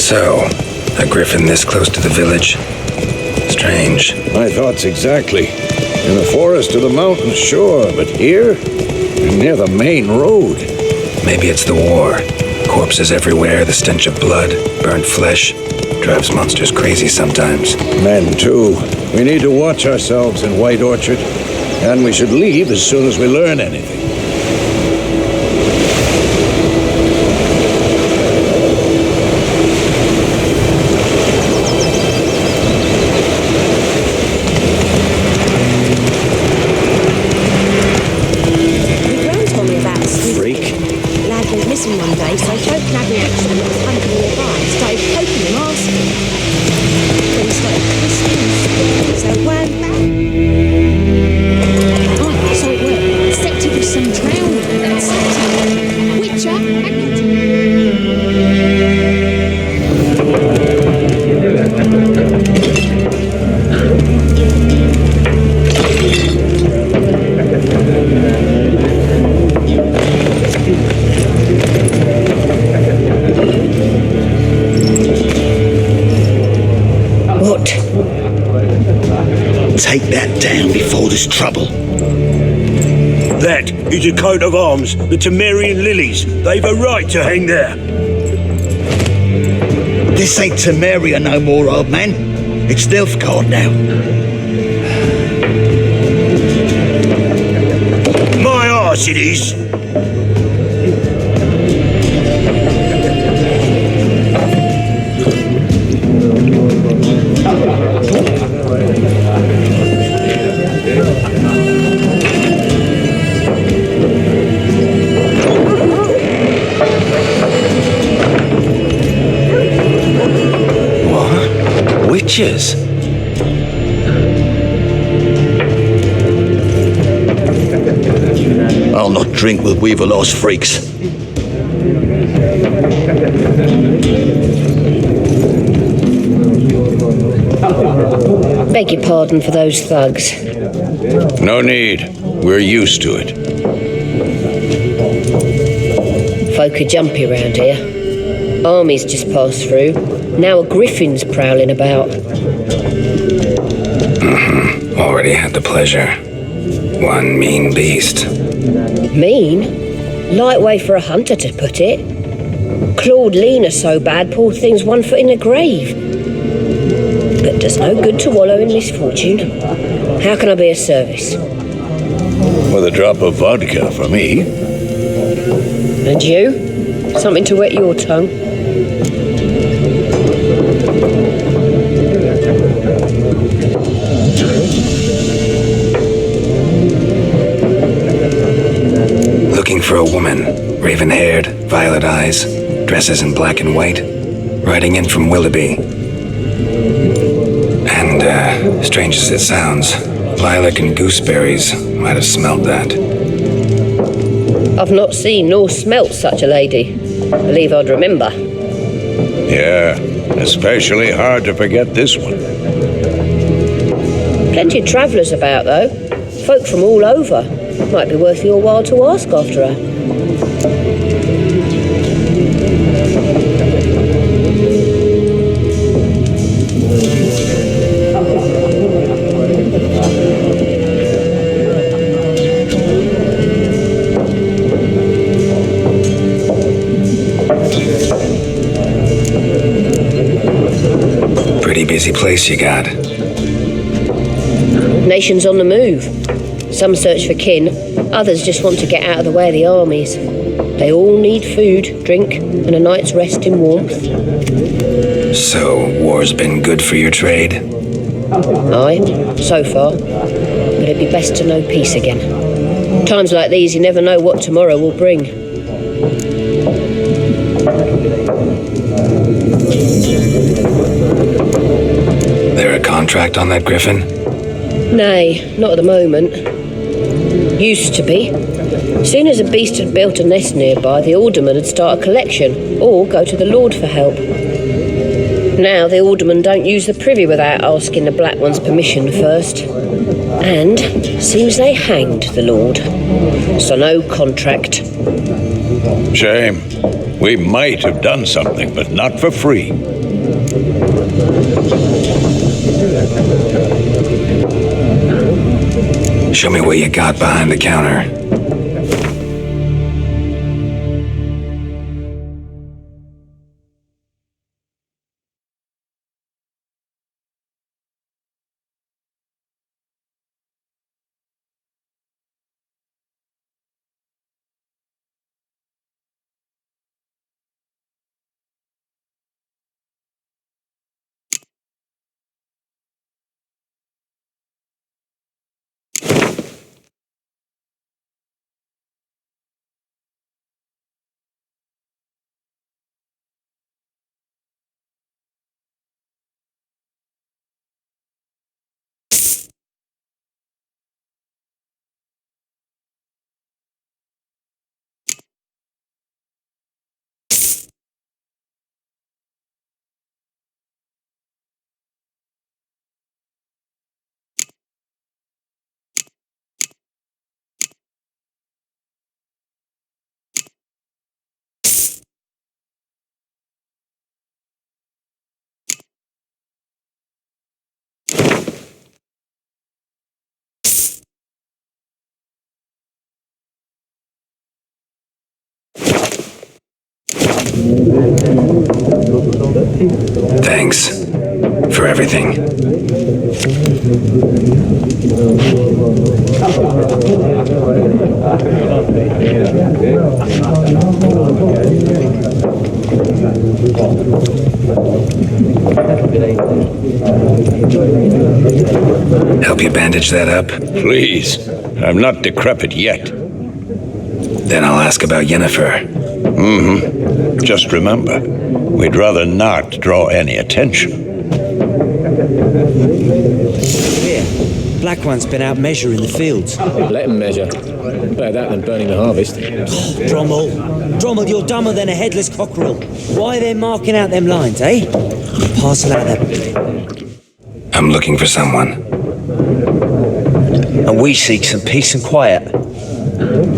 So, a griffin this close to the village? Strange. My thoughts exactly. In the forest or the mountains, sure, but here? Near the main road. Maybe it's the war. Corpses everywhere, the stench of blood, burnt flesh. Drives monsters crazy sometimes. Men, too. We need to watch ourselves in White Orchard. And we should leave as soon as we learn anything. Take that down before there's trouble. That is a coat of arms, the Temerian lilies. They've a right to hang there. This ain't Temeria no more, old man. It's Nilfgaard now. My arse it is. Witches? I'll not drink with Weaverlaw's freaks. Beg your pardon for those thugs. No need. We're used to it. Folk are jumpy round here. Armies just passed through. Now a griffin's prowling about. Already had the pleasure. One mean beast. Mean? Light way for a hunter to put it. Clawed Lena so bad, poor thing's 1 foot in the grave. But does no good to wallow in misfortune. How can I be of service? With a drop of vodka for me. And you? Something to wet your tongue? Looking for a woman, raven-haired, violet eyes, dresses in black and white, riding in from Willoughby. And, strange as it sounds, lilac and gooseberries might have smelled that. I've not seen nor smelt such a lady. Believe I'd remember. Yeah, especially hard to forget this one. Plenty of travellers about, though. Folk from all over. Might be worth your while to ask after her. Pretty busy place you got. Nations on the move. Some search for kin, others just want to get out of the way of the armies. They all need food, drink, and a night's rest in warmth. So, war's been good for your trade? Aye, so far. But it'd be best to know peace again. Times like these, you never know what tomorrow will bring. There a contract on that griffin? Nay, not at the moment. Used to be. Soon as a beast had built a nest nearby, the alderman would start a collection, or go to the Lord for help. Now the aldermen don't use the privy without asking the Black One's permission first. And seems they hanged the Lord. So no contract. Shame. We might have done something, but not for free. Show me what you got behind the counter. Thanks for everything. Help you bandage that up? Please. I'm not decrepit yet. Then I'll ask about Yennefer. Just remember, we'd rather not draw any attention. Here, Black One's been out measuring the fields. Let them measure. Better that than burning the harvest. Drommel, you're dumber than a headless cockerel. Why are they marking out them lines, eh? Parcel out that. I'm looking for someone. And we seek some peace and quiet.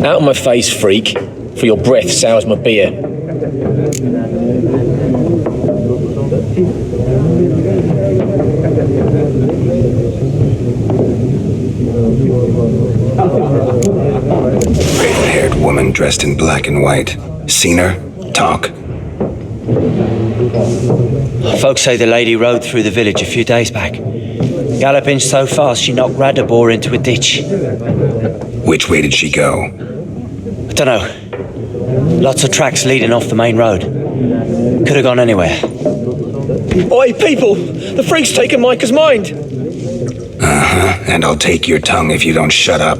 Out of my face, freak, for your breath sours my beer. Raven-haired woman dressed in black and white. Seen her? Talk. Folks say the lady rode through the village a few days back. Galloping so fast she knocked Radabor into a ditch. Which way did she go? I don't know. Lots of tracks leading off the main road. Could have gone anywhere. Oi, people! The freak's taken Micah's mind! And I'll take your tongue if you don't shut up.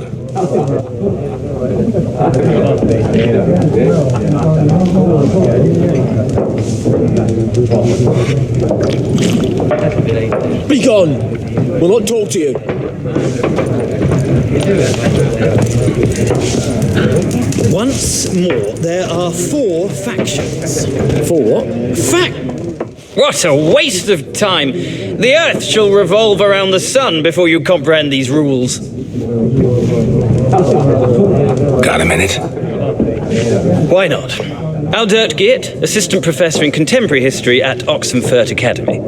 Be gone! We'll not talk to you. Once more, there are 4 factions. 4? What a waste of time! The Earth shall revolve around the sun before you comprehend these rules. Got a minute? Why not? Aldert Geert, Assistant Professor in Contemporary History at Oxenfurt Academy.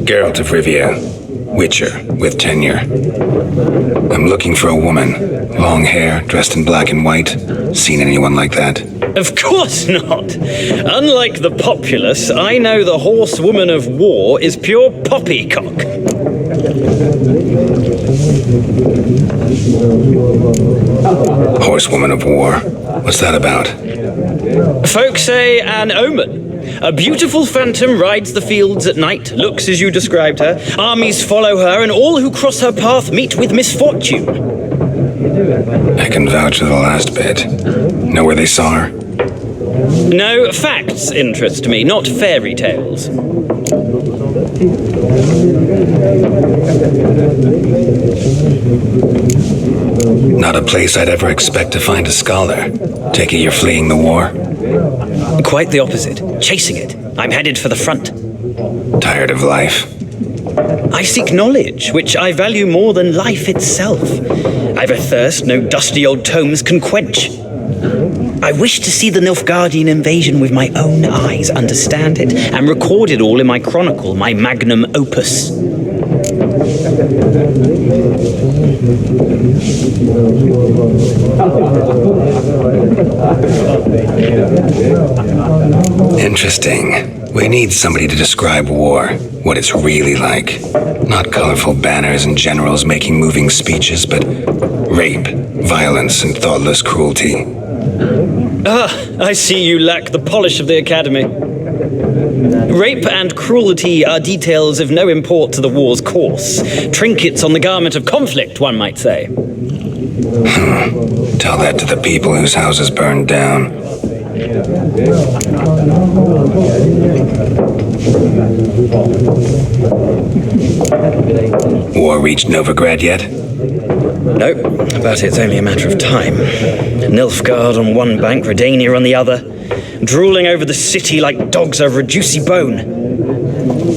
Geralt of Rivia, Witcher with tenure. I'm looking for a woman. Long hair, dressed in black and white. Seen anyone like that? Of course not! Unlike the populace, I know the horsewoman of war is pure poppycock. Horsewoman of war? What's that about? Folks say an omen. A beautiful phantom rides the fields at night, looks as you described her. Armies follow her, and all who cross her path meet with misfortune. I can vouch for the last bit. Know where they saw her? No, facts interest me, not fairy tales. Not a place I'd ever expect to find a scholar. Take it you're fleeing the war? Quite the opposite. Chasing it. I'm headed for the front. Tired of life? I seek knowledge, which I value more than life itself. I've a thirst no dusty old tomes can quench. I wish to see the Nilfgaardian invasion with my own eyes, understand it, and record it all in my chronicle, my magnum opus. Interesting. We need somebody to describe war, what it's really like. Not colorful banners and generals making moving speeches, but rape, violence, and thoughtless cruelty. Ah, I see you lack the polish of the Academy. Rape and cruelty are details of no import to the war's course. Trinkets on the garment of conflict, one might say. Tell that to the people whose houses burned down. War reached Novigrad yet? No, but it's only a matter of time. Nilfgaard on one bank, Redania on the other, drooling over the city like dogs over a juicy bone.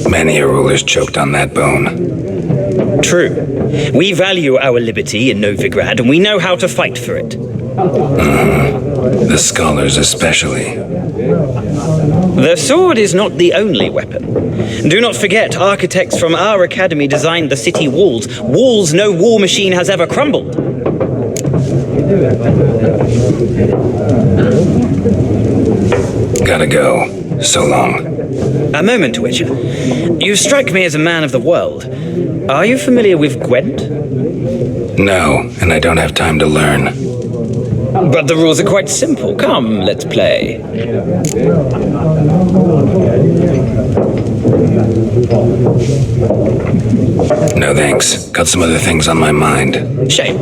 Many a ruler's choked on that bone. True. We value our liberty in Novigrad, and we know how to fight for it. The scholars especially. The sword is not the only weapon. Do not forget, architects from our academy designed the city walls. Walls no war machine has ever crumbled. Gotta go. So long. A moment, Witcher. You strike me as a man of the world. Are you familiar with Gwent? No, and I don't have time to learn. But the rules are quite simple. Come, let's play. No thanks. Got some other things on my mind. Shame.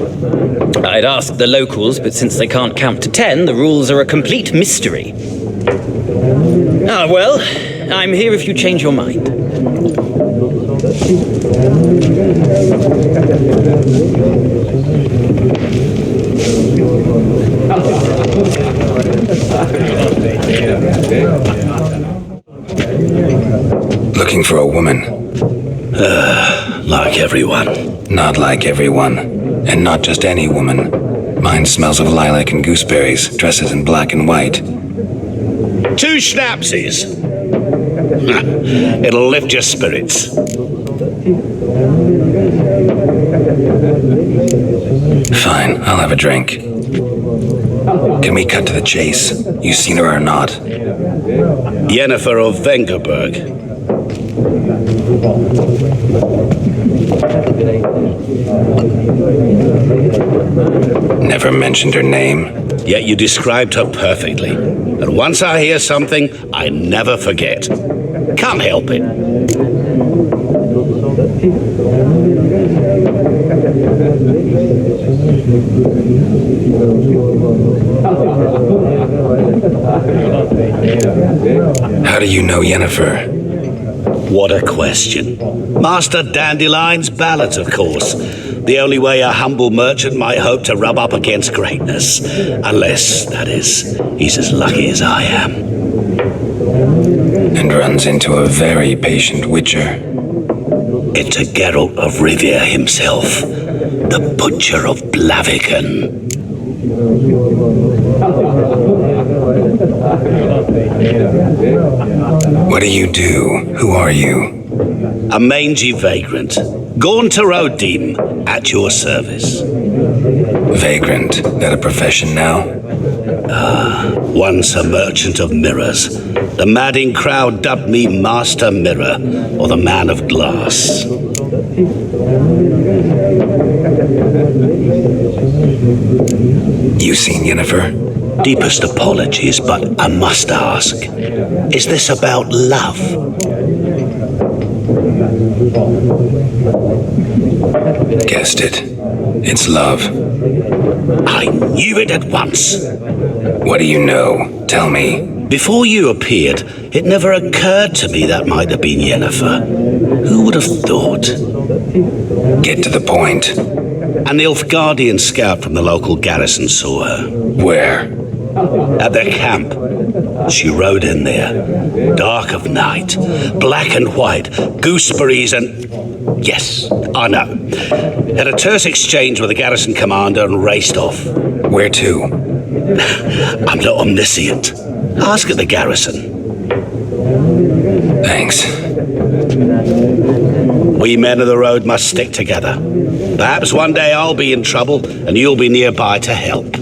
I'd ask the locals, but since they can't count to 10, the rules are a complete mystery. Ah, well, I'm here if you change your mind. Looking for a woman. Like everyone. Not like everyone. And not just any woman. Mine smells of lilac and gooseberries, dresses in black and white. 2 schnapsies. It'll lift your spirits. Fine, I'll have a drink. Can we cut to the chase? You seen her or not? Yennefer of Vengerberg. Never mentioned her name. Yet you described her perfectly. And once I hear something, I never forget. Can't help it. How do you know Yennefer? What a question. Master Dandelion's ballads, of course. The only way a humble merchant might hope to rub up against greatness. Unless, that is, he's as lucky as I am. And runs into a very patient witcher. It's a Geralt of Rivia himself, the Butcher of Blaviken. What do you do? Who are you? A mangy vagrant, gone to Rodim, at your service. Vagrant, that a profession now? Once a merchant of mirrors, the madding crowd dubbed me Master Mirror, or the Man of Glass. You seen Yennefer? Deepest apologies, but I must ask, is this about love? Guessed it. It's love. I knew it at once. What do you know? Tell me. Before you appeared, it never occurred to me that might have been Yennefer. Who would have thought? Get to the point. An Nilfgaardian scout from the local garrison saw her. Where? At their camp. She rode in there. Dark of night. Black and white. Gooseberries and... Yes, I know. Had a terse exchange with the garrison commander and raced off. Where to? I'm not omniscient. Ask at the garrison. Thanks. We men of the road must stick together. Perhaps one day I'll be in trouble and you'll be nearby to help.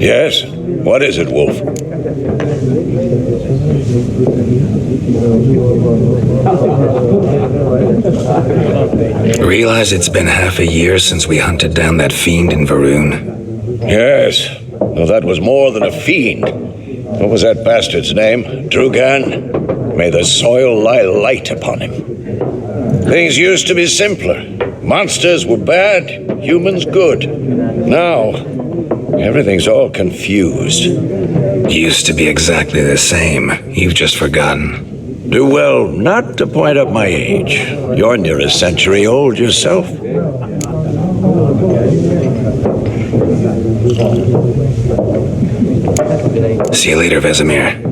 Yes? What is it, Wolf? Realize it's been half a year since we hunted down that fiend in Varoon? Yes. Well, that was more than a fiend. What was that bastard's name? Drugan? May the soil lie light upon him. Things used to be simpler. Monsters were bad, humans good. Now, everything's all confused. Used to be exactly the same. You've just forgotten. Do well not to point up my age. You're near a century old yourself. See you later, Vesemir.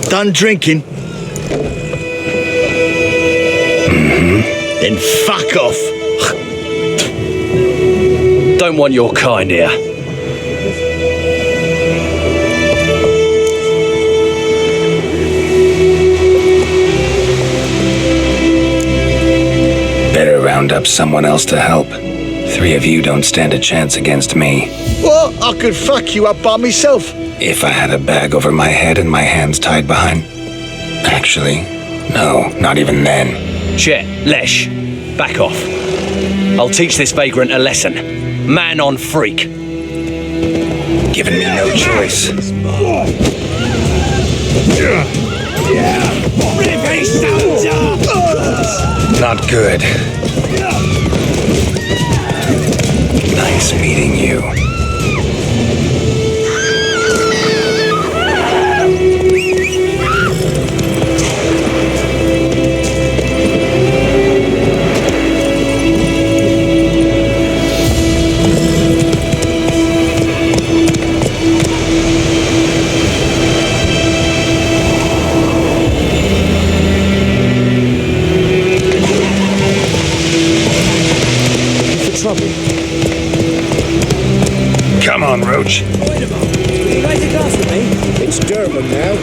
Done drinking? Then fuck off. Don't want your kind here. Better round up someone else to help. Three of you don't stand a chance against me. Well, I could fuck you up by myself. If I had a bag over my head and my hands tied behind... Actually, no, not even then. Chet, Lesh, back off. I'll teach this vagrant a lesson. Man on freak. Given me no choice. Not good. Nice meeting you. Come on, Roach. Wait a moment. Will you raise a glass with me? It's Durban now.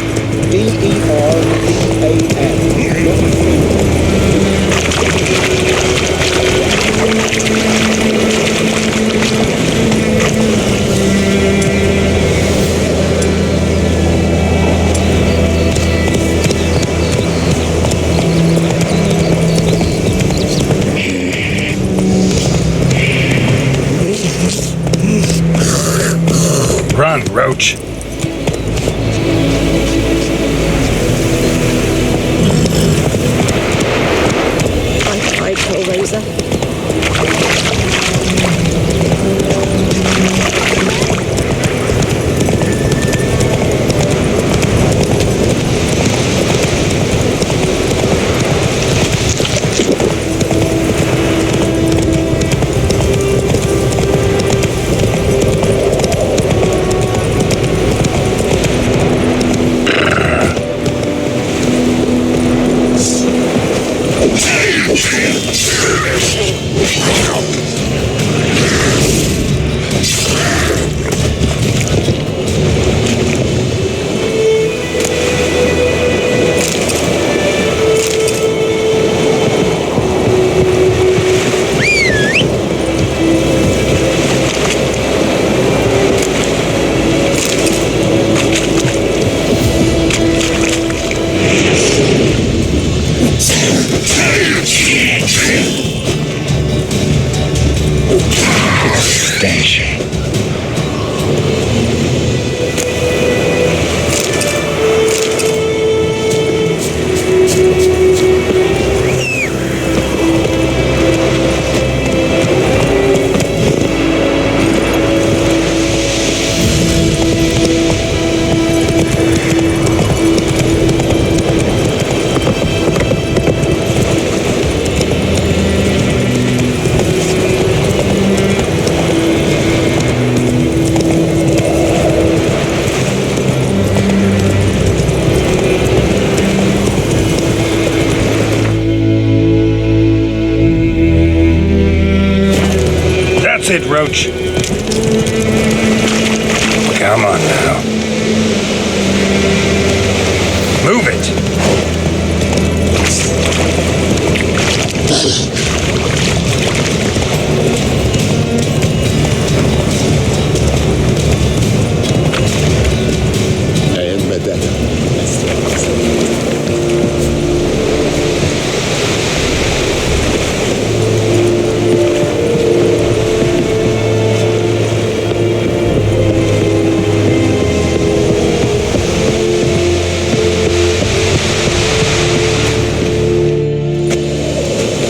Run, Roach. Hellraiser. Come on now. Move it!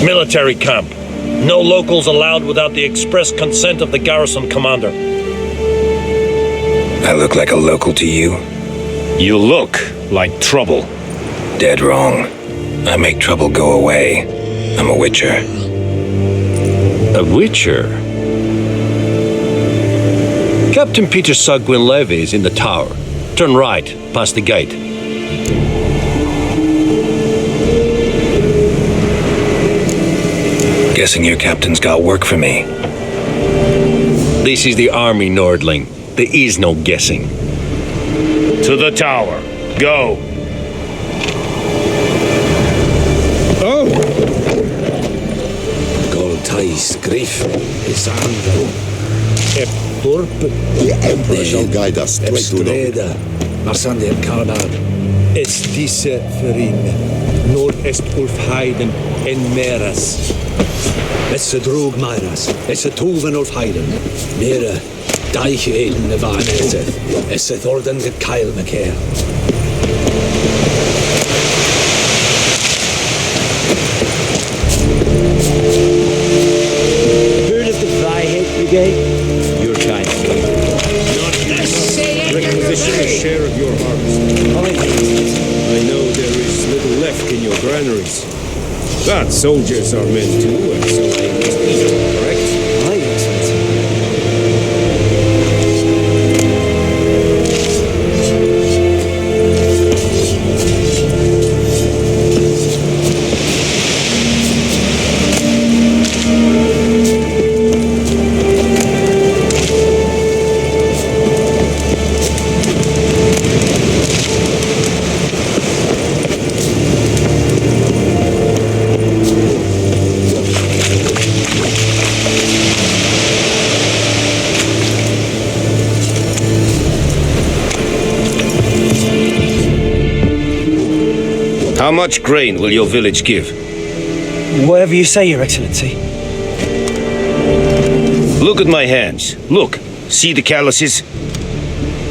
Military camp. No locals allowed without the express consent of the garrison commander. I look like a local to you? You look like trouble. Dead wrong. I make trouble go away. I'm a witcher. A witcher? Captain Peter Sagwin Levy is in the tower. Turn right, past the gate. Guessing your captain's got work for me. This is the army, Nordling. There is no guessing. To the tower. Go. Oh! Goltais Griff is Andro. Ep Turp. The Emperor shall guide us straight to the Marsander Karabad. Es diese Ferin. Nord-Est Ulfheiden en Meras. Es drog Mairas. Es Tuven Ulfheiden. Mera. Deich Eden Nevanezeth. Es Thorden the Kyle McCare. Heard of the Vihead Brigade? Your kind. Not necessary. Requisition a share of your harvest. I know there is little left in your granaries. But soldiers are men too, and so they must eat, correct? Aye, Excellency. How much grain will your village give? Whatever you say, Your Excellency. Look at my hands. Look. See the calluses?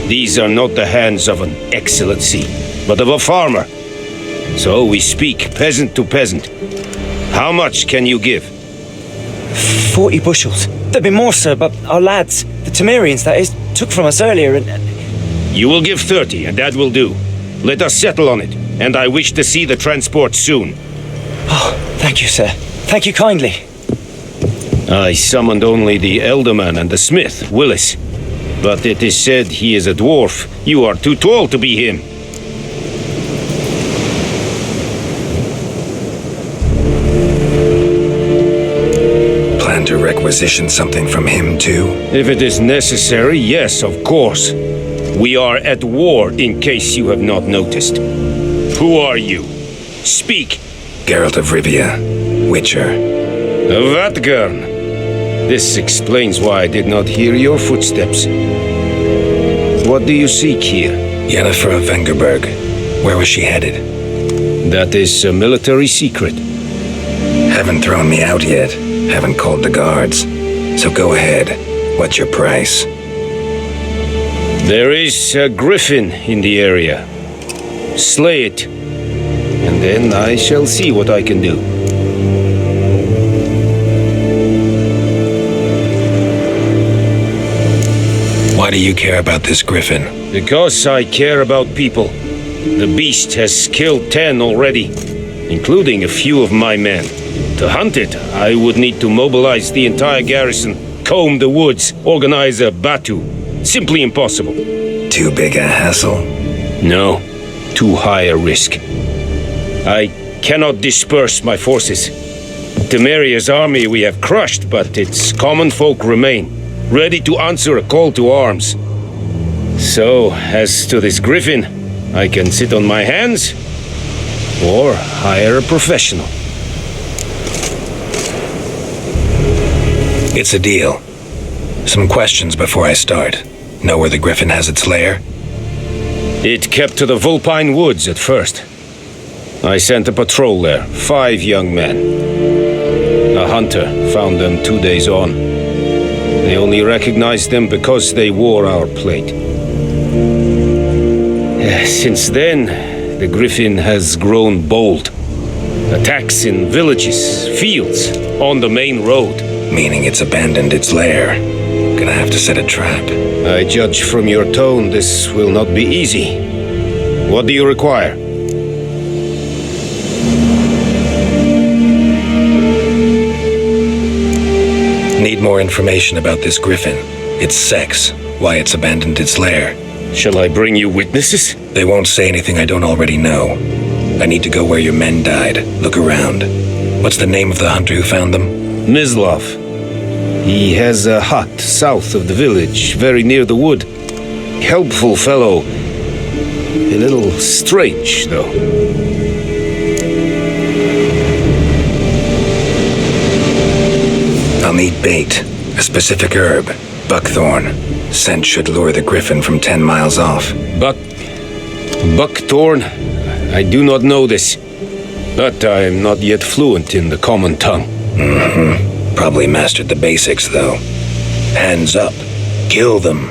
These are not the hands of an excellency, but of a farmer. So we speak peasant to peasant. How much can you give? 40 bushels. There'd be more, sir, but our lads, the Temerians, that is, took from us earlier and... You will give 30, and that will do. Let us settle on it, and I wish to see the transport soon. Oh, thank you, sir. Thank you kindly. I summoned only the elderman and the smith, Willis. But it is said he is a dwarf. You are too tall to be him. Plan to requisition something from him, too? If it is necessary, yes, of course. We are at war, in case you have not noticed. Who are you? Speak. Geralt of Rivia, Witcher. Vatgern. This explains why I did not hear your footsteps. What do you seek here? Yennefer of Vengerberg. Where was she headed? That is a military secret. Haven't thrown me out yet. Haven't called the guards. So go ahead. What's your price? There is a griffin in the area. Slay it, and then I shall see what I can do. Why do you care about this griffin? Because I care about people. The beast has killed 10 already, including a few of my men. To hunt it, I would need to mobilize the entire garrison, comb the woods, organize a batu. Simply impossible. Too big a hassle? No, too high a risk. I cannot disperse my forces. Temeria's army we have crushed, but its common folk remain, ready to answer a call to arms. So, as to this griffin, I can sit on my hands or hire a professional. It's a deal. Some questions before I start. Know where the griffin has its lair? It kept to the Vulpine Woods at first. I sent a patrol there, 5 young men. A hunter found them 2 days on. They only recognized them because they wore our plate. Since then, the griffin has grown bold. Attacks in villages, fields, on the main road. Meaning it's abandoned its lair. Gonna have to set a trap. I judge from your tone this will not be easy. What do you require? Need more information about this griffin. Its sex, why it's abandoned its lair. Shall I bring you witnesses? They won't say anything I don't already know. I need to go where your men died. Look around. What's the name of the hunter who found them? Mislav. He has a hut south of the village, very near the wood. Helpful fellow. A little strange, though. I'll need bait. A specific herb. Buckthorn. Scent should lure the griffin from 10 miles off. Buckthorn? I do not know this. But I am not yet fluent in the common tongue. Probably mastered the basics, though. Hands up. Kill them.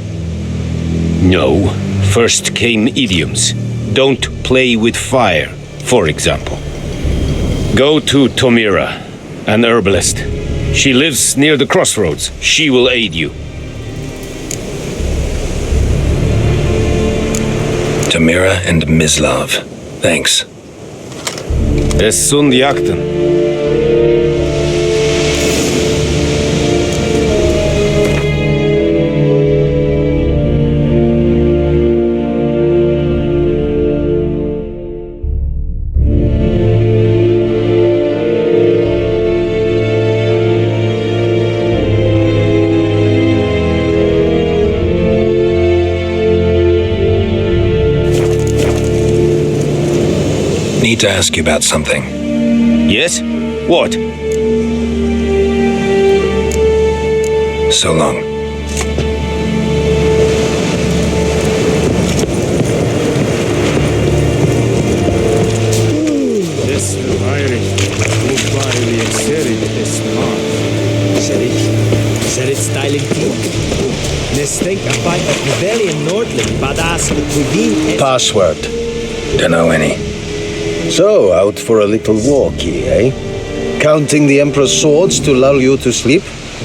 No. First came idioms. Don't play with fire, for example. Go to Tomira, an herbalist. She lives near the crossroads. She will aid you. Tomira and Mislav. Thanks. Es sunt jakten. Need to ask you about something. Yes? What? So long. Password. Don't know any. So, out for a little walkie, eh? Counting the Emperor's swords to lull you to sleep?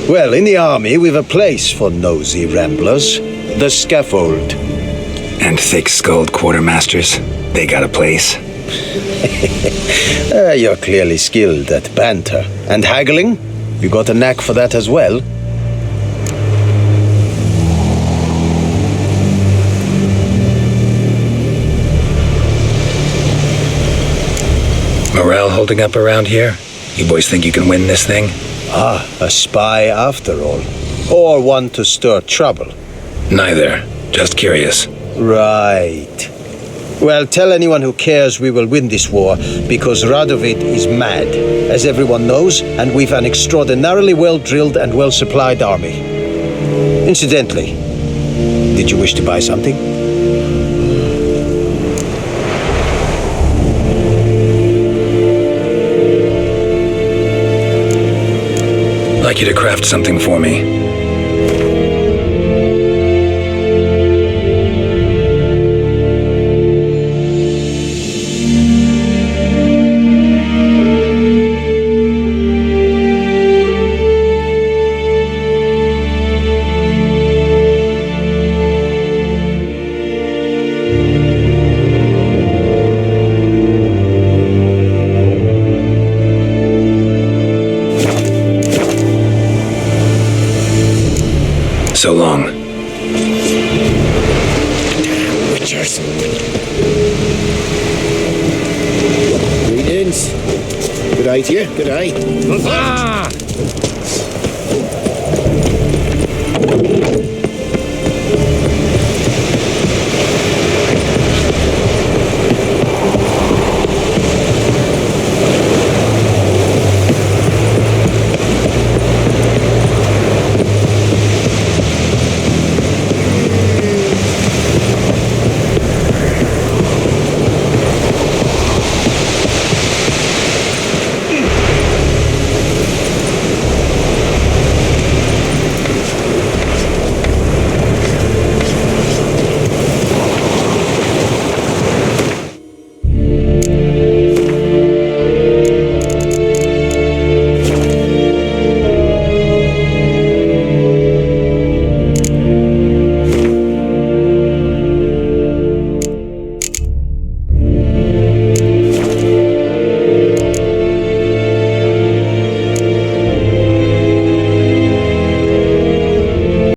Well, in the army, we've a place for nosy ramblers. The scaffold. And thick-skulled quartermasters. They got a place. You're clearly skilled at banter. And haggling? You got a knack for that as well? Morale holding up around here? You boys think you can win this thing? Ah, a spy after all. Or one to stir trouble. Neither. Just curious. Right. Well, tell anyone who cares we will win this war, because Radovid is mad, as everyone knows, and we've an extraordinarily well-drilled and well-supplied army. Incidentally, did you wish to buy something? I'd like you to craft something for me. So long. Damn witchers. Greetings. Good eye to you. Good eye.